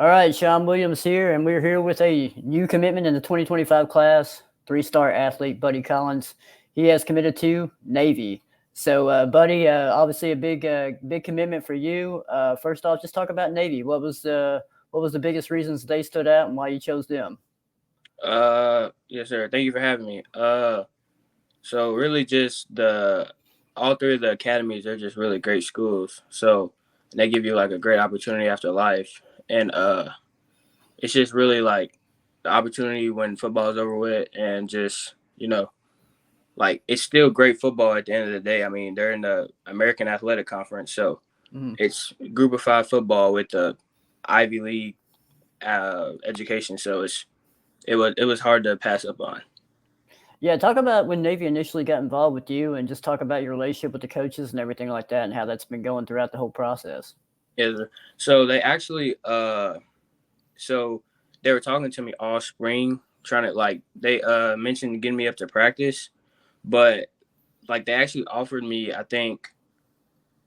All right, Sean Williams here, and we're here with a new commitment in the 2025 class, three-star athlete, Buddy Collins. He has committed to Navy. So, Buddy, obviously a big commitment for you. First off, just talk about Navy. What was the biggest reasons they stood out and why you chose them? Yes, sir. Thank you for having me. So really just the all three of the academies, they're just really great schools. So they give you like a great opportunity after life. And it's just really like the opportunity when football is over with and just, like it's still great football at the end of the day. I mean, they're in the American Athletic Conference, so Mhm. it's group of five football with the Ivy League education. So it was hard to pass up on. Yeah, talk about when Navy initially got involved with you, and just talk about your relationship with the coaches and everything like that, and how that's been going throughout the whole process. Yeah, so they actually so they were talking to me all spring, trying to like they mentioned getting me up to practice, but like they actually offered me I think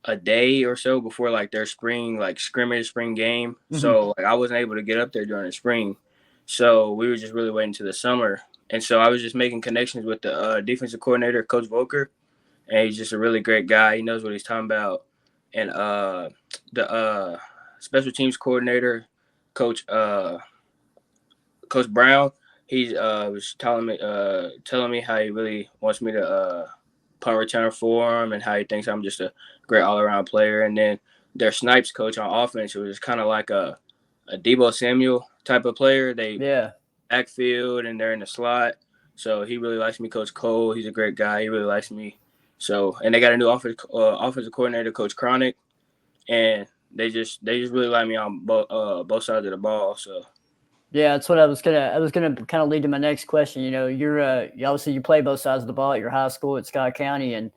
a day or so before like their spring like scrimmage spring game. Hmm. So like I wasn't able to get up there during the spring. So we were just really waiting to the summer. And so I was just making connections with the defensive coordinator, Coach Volker, and he's just a really great guy. He knows what he's talking about. And the special teams coordinator, Coach Coach Brown, he was telling me how he really wants me to punt return for him and how he thinks I'm just a great all around player. And then their snipes coach on offense, who was kind of like a Debo Samuel type of player. They Yeah. backfield and they're in the slot. So he really likes me, Coach Cole. He's a great guy. He really likes me. So and they got a new offensive coordinator, Coach Cronick, and they just really like me on both sides of the ball. So Yeah, that's what I was gonna kind of lead to my next question. You obviously you play both sides of the ball at your high school at Scott County, and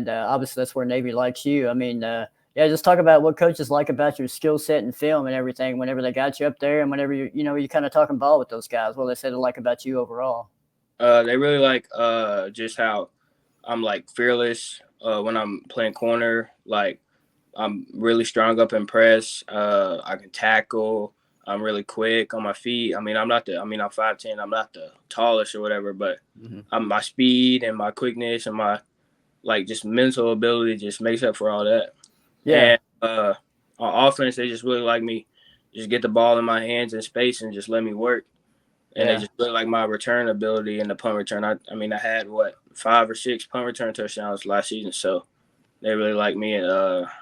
obviously that's where Navy likes you. I mean, yeah, just talk about what coaches like about your skill set and film and everything. Whenever they got you up there, and whenever you kind of talking ball with those guys, what they say they like about you overall. they really like just how I'm like fearless when I'm playing corner. Like I'm really strong up in press. I can tackle. I'm really quick on my feet. I'm 5'10". I'm not the tallest or whatever, but Hmm. my speed and my quickness and my like just mental ability just makes up for all that. Yeah, And on offense, they just really like me. Just get the ball in my hands in space and just let me work. And they yeah. just really like my return ability and the punt return. I had what 5 or 6 punt return touchdowns last season, so they really like me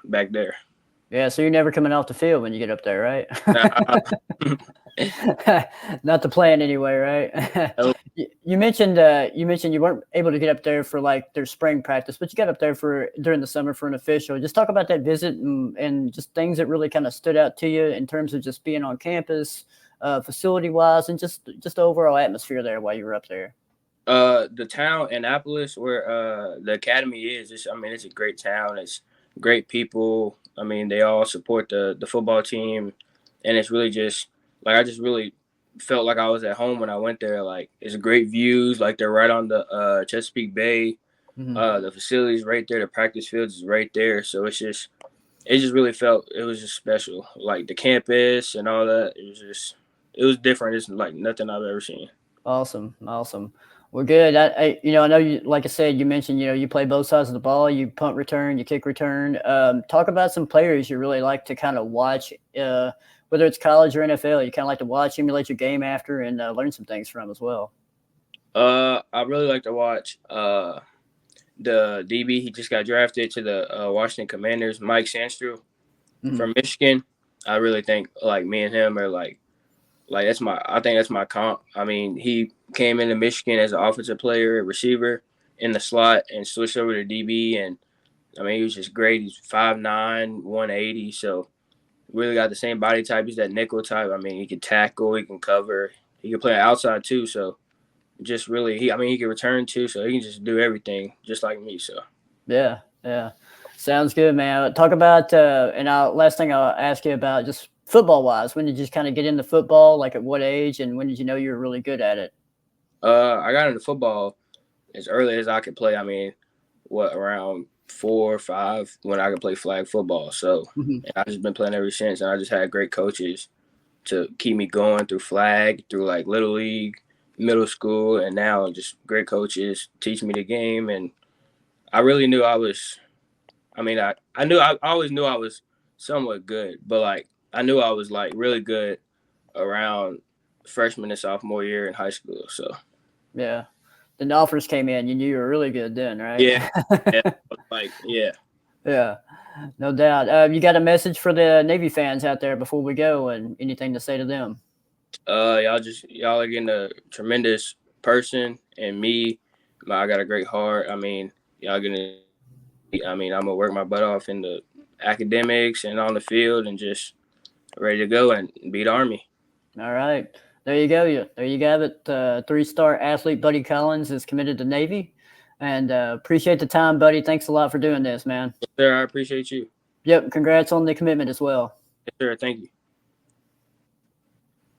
back there. Yeah, so you're never coming off the field when you get up there, right? Nah, Not the plan anyway, right? You mentioned you weren't able to get up there for like their spring practice, but you got up there for during the summer for an official. Just talk about that visit and just things that really kind of stood out to you in terms of just being on campus, facility wise, and just the overall atmosphere there while you were up there. the town Annapolis where the academy is. It's a great town. It's great people. I mean, they all support the football team, and it's really just like I just really felt like I was at home when I went there. Like it's great views. Like they're right on the Chesapeake Bay. Hmm. The facilities right there. The practice fields is right there. So it just really felt it was just special. Like the campus and all that. It was different. It's like nothing I've ever seen. Awesome, awesome. Well, good. I know you, like I said, you mentioned, you play both sides of the ball. You punt return, you kick return. Talk about some players you really like to kind of watch, whether it's college or NFL. You kind of like to watch, emulate your game after, and learn some things from as well. I really like to watch the DB. He just got drafted to the Washington Commanders, Mike Sandstrom Hmm. from Michigan. I really think like me and him are like I think that's my comp. I mean, he came into Michigan as an offensive player, receiver in the slot, and switched over to DB. And I mean, he was just great. He's 5'9", 180. So really got the same body type. He's that nickel type. I mean, he can tackle, he can cover, he can play outside too. So just really he can return too, so he can just do everything just like me. So Yeah, yeah. Sounds good, man. Talk about, last thing I'll ask you about just football wise. When did you kind of get into football? Like at what age, and when did you know you were really good at it? I got into football as early as I could play. I mean, what around 4 or 5 when I could play flag football. So Hmm. and I just been playing ever since, and I just had great coaches. to keep me going through flag, through like little league, middle school, and now just great coaches teach me the game. And I really knew I was. I mean, I always knew I was somewhat good, but like I knew I was like really good around freshman and sophomore year in high school. So Yeah. Then the offers came in. You knew you were really good then, right? yeah, yeah, like yeah. Yeah, no doubt. You got a message for the Navy fans out there before we go, and anything to say to them? Y'all are getting a tremendous person, and me, I got a great heart. I mean, y'all gonna. I mean, I'm gonna work my butt off in the academics and on the field, and just ready to go and beat Army. All right. There you go. There you have it. 3-star athlete Buddy Collins is committed to Navy. And appreciate the time, buddy. Thanks a lot for doing this, man. Yes, sir, I appreciate you. Yep. Congrats on the commitment as well. Yes, sir, thank you.